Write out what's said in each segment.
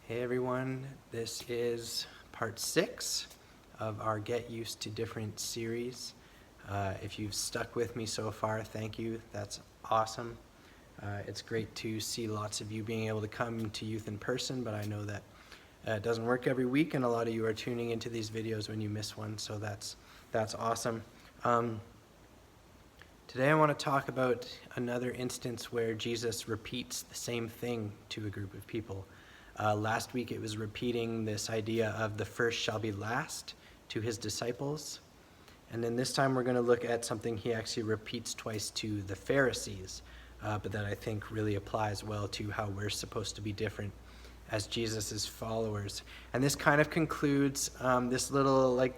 Hey everyone, this is part 6 of our Get Used to Different series. If you've stuck with me so far, thank you. That's awesome. It's great to see lots of you being able to come to youth in person, but I know that it doesn't work every week, and a lot of you are tuning into these videos when you miss one, so that's awesome. Today I want to talk about another instance where Jesus repeats the same thing to a group of people. Last week it was repeating this idea of the first shall be last to his disciples. And then this time we're going to look at something he actually repeats twice to the Pharisees, but that I think really applies well to how we're supposed to be different as Jesus' followers. And this kind of concludes this little, like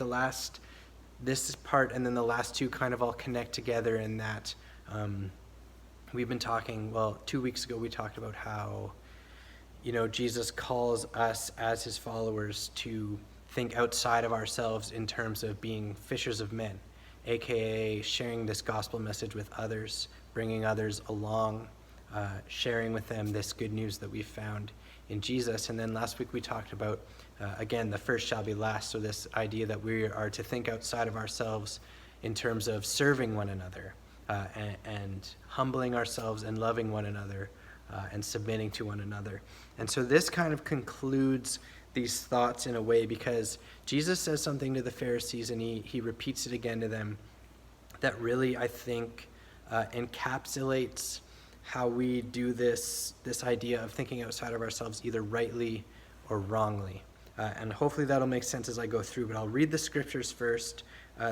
this part and then the last two kind of all connect together in that we've been talking, 2 weeks ago we talked about how Jesus calls us as his followers to think outside of ourselves in terms of being fishers of men, aka sharing this gospel message with others, bringing others along, sharing with them this good news that we found in Jesus. And then last week we talked about, again, the first shall be last, so this idea that we are to think outside of ourselves in terms of serving one another and humbling ourselves and loving one another and submitting to one another. And so this kind of concludes these thoughts in a way, because Jesus says something to the Pharisees and he repeats it again to them that really, I think, encapsulates how we do this idea of thinking outside of ourselves either rightly or wrongly. And hopefully that'll make sense as I go through, but I'll read the scriptures first.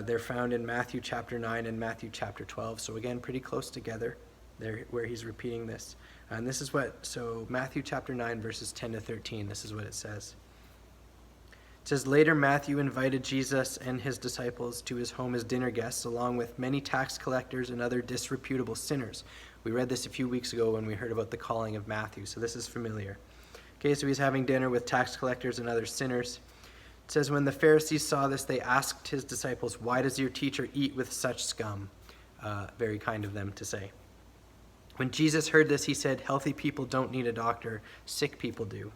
They're found in Matthew chapter 9 and Matthew chapter 12. So again, pretty close together there where he's repeating this. And this is so Matthew chapter 9, verses 10 to 13, this is what it says. It says, later Matthew invited Jesus and his disciples to his home as dinner guests, along with many tax collectors and other disreputable sinners. We read this a few weeks ago when we heard about the calling of Matthew, so this is familiar. Okay, so he's having dinner with tax collectors and other sinners. It says, when the Pharisees saw this, they asked his disciples, why does your teacher eat with such scum? Very kind of them to say. When Jesus heard this, he said, healthy people don't need a doctor, sick people do.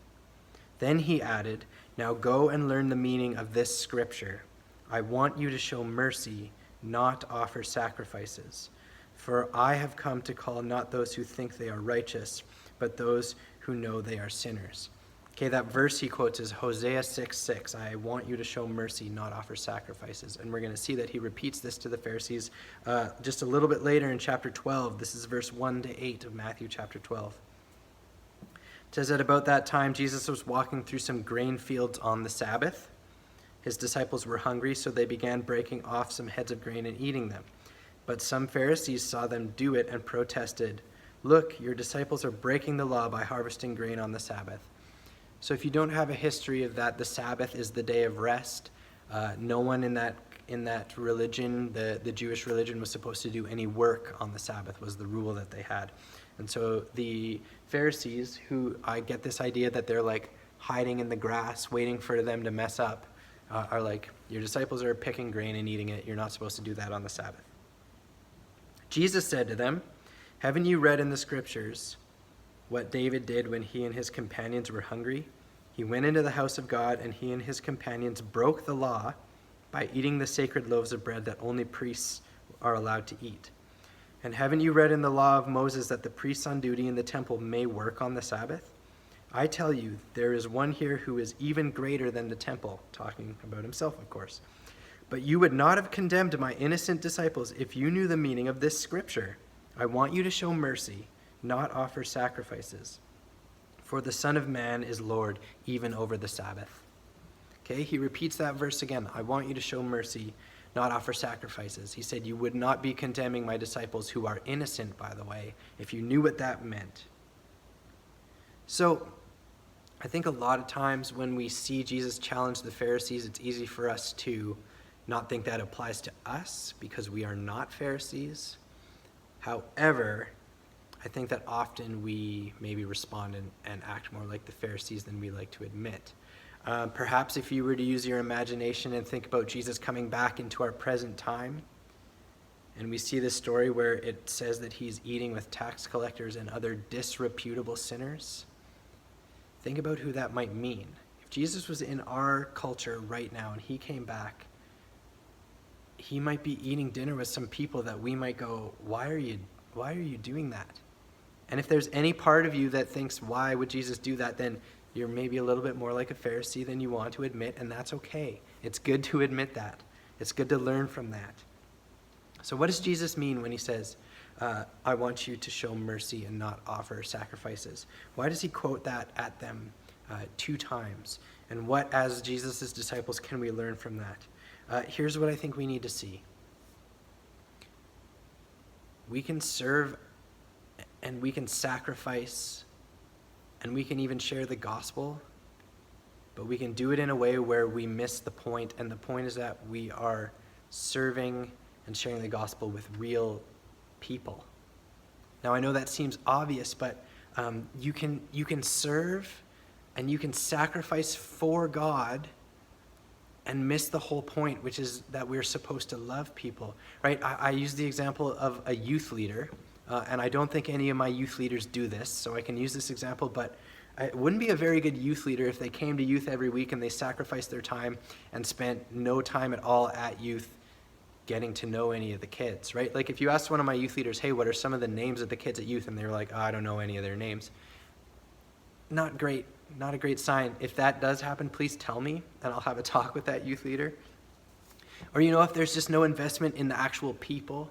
Then he added, now go and learn the meaning of this scripture. I want you to show mercy, not offer sacrifices. For I have come to call not those who think they are righteous, but those who know they are sinners. Okay, that verse he quotes is Hosea 6:6. I want you to show mercy, not offer sacrifices. And we're going to see that he repeats this to the Pharisees just a little bit later in chapter 12. This is verse 1 to 8 of Matthew chapter 12. It says that about that time, Jesus was walking through some grain fields on the Sabbath. His disciples were hungry, so they began breaking off some heads of grain and eating them. But some Pharisees saw them do it and protested, look, your disciples are breaking the law by harvesting grain on the Sabbath. So if you don't have a history of that, the Sabbath is the day of rest. No one in that religion, the Jewish religion, was supposed to do any work on the Sabbath, was the rule that they had. And so the Pharisees, who I get this idea that they're like hiding in the grass, waiting for them to mess up, are like, your disciples are picking grain and eating it. You're not supposed to do that on the Sabbath. Jesus said to them, haven't you read in the scriptures what David did when he and his companions were hungry? He went into the house of God, and he and his companions broke the law by eating the sacred loaves of bread that only priests are allowed to eat. And haven't you read in the law of Moses that the priests on duty in the temple may work on the Sabbath? I tell you, there is one here who is even greater than the temple, talking about himself, of course. But you would not have condemned my innocent disciples if you knew the meaning of this scripture. I want you to show mercy, not offer sacrifices. For the Son of Man is Lord, even over the Sabbath. Okay, he repeats that verse again. I want you to show mercy, not offer sacrifices. He said you would not be condemning my disciples, who are innocent, by the way, if you knew what that meant. So I think a lot of times when we see Jesus challenge the Pharisees, it's easy for us to not think that applies to us because we are not Pharisees. However, I think that often we maybe respond and act more like the Pharisees than we like to admit. Perhaps if you were to use your imagination and think about Jesus coming back into our present time, and we see this story where it says that he's eating with tax collectors and other disreputable sinners, think about who that might mean. If Jesus was in our culture right now and he came back, he might be eating dinner with some people that we might go, why are you doing that? And if there's any part of you that thinks, why would Jesus do that, then you're maybe a little bit more like a Pharisee than you want to admit, and that's okay. It's good to admit that. It's good to learn from that. So what does Jesus mean when he says, I want you to show mercy and not offer sacrifices? Why does he quote that at them 2 times? And what, as Jesus' disciples, can we learn from that? Here's what I think we need to see. We can serve and we can sacrifice and we can even share the gospel, but we can do it in a way where we miss the point, and the point is that we are serving and sharing the gospel with real people. Now, I know that seems obvious, but you can serve and you can sacrifice for God and miss the whole point, which is that we're supposed to love people, right? I use the example of a youth leader, and I don't think any of my youth leaders do this, so I can use this example, but it wouldn't be a very good youth leader if they came to youth every week and they sacrificed their time and spent no time at all at youth getting to know any of the kids, right? Like if you asked one of my youth leaders, hey, what are some of the names of the kids at youth? And they were like, oh, I don't know any of their names. Not great. Not a great sign. If that does happen, please tell me, and I'll have a talk with that youth leader. Or, if there's just no investment in the actual people,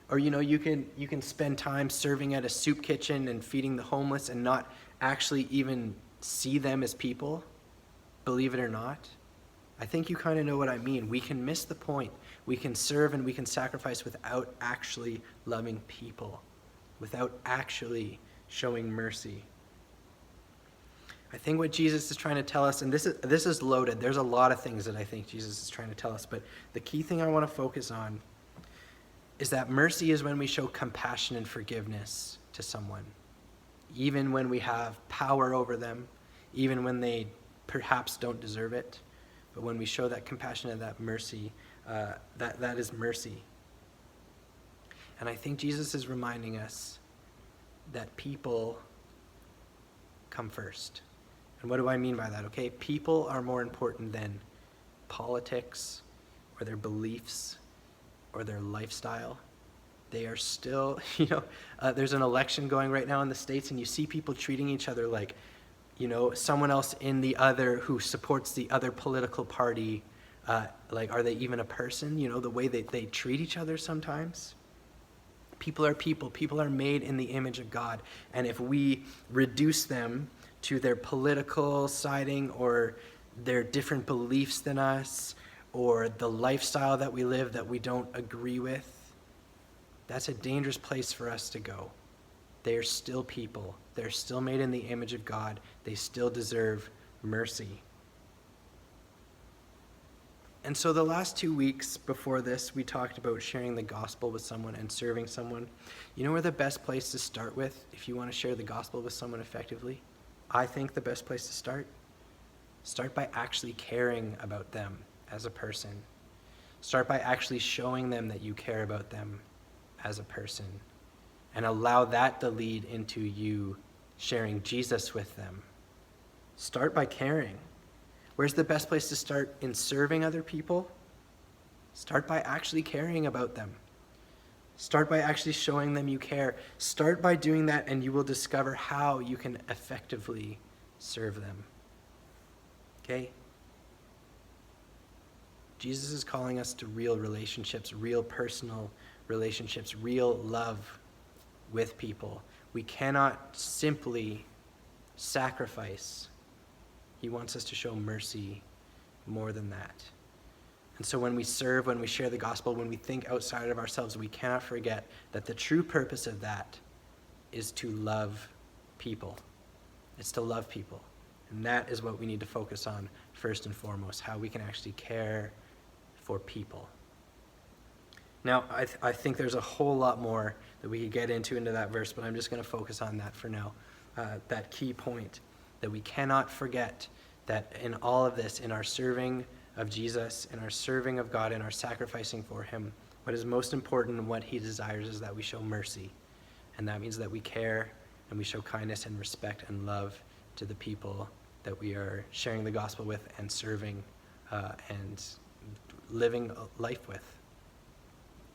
or, you can spend time serving at a soup kitchen and feeding the homeless and not actually even see them as people, believe it or not. I think you kind of know what I mean. We can miss the point. We can serve and we can sacrifice without actually loving people, without actually showing mercy. I think what Jesus is trying to tell us, and this is loaded. There's a lot of things that I think Jesus is trying to tell us, but the key thing I want to focus on is that mercy is when we show compassion and forgiveness to someone, even when we have power over them, even when they perhaps don't deserve it. But when we show that compassion and that mercy, that is mercy. And I think Jesus is reminding us that people come first. And what do I mean by that? Okay, people are more important than politics or their beliefs or their lifestyle. They are still, there's an election going right now in the States, and you see people treating each other like, someone else in the other who supports the other political party. Like, are they even a person? The way they treat each other sometimes. People are people. People are made in the image of God. And if we reduce them to their political siding or their different beliefs than us or the lifestyle that we live that we don't agree with, that's a dangerous place for us to go. They are still people. They're still made in the image of God. They still deserve mercy. And so the last 2 weeks before this, we talked about sharing the gospel with someone and serving someone. You know where the best place to start with if you want to share the gospel with someone effectively? I think the best place to start? Start by actually caring about them as a person. Start by actually showing them that you care about them as a person. And allow that to lead into you sharing Jesus with them. Start by caring. Where's the best place to start in serving other people? Start by actually caring about them. Start by actually showing them you care. Start by doing that, and you will discover how you can effectively serve them. Okay? Jesus is calling us to real relationships, real personal relationships, real love with people. We cannot simply sacrifice. He wants us to show mercy more than that. And so when we serve, when we share the gospel, when we think outside of ourselves, we cannot forget that the true purpose of that is to love people. It's to love people. And that is what we need to focus on first and foremost, how we can actually care for people. Now, I think there's a whole lot more that we could get into that verse, but I'm just going to focus on that for now. That key point, that we cannot forget that in all of this, in our serving of Jesus, in our serving of God, in our sacrificing for him, what is most important and what he desires is that we show mercy. And that means that we care and we show kindness and respect and love to the people that we are sharing the gospel with and serving and living life with.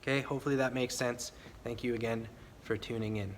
Okay, hopefully that makes sense. Thank you again for tuning in.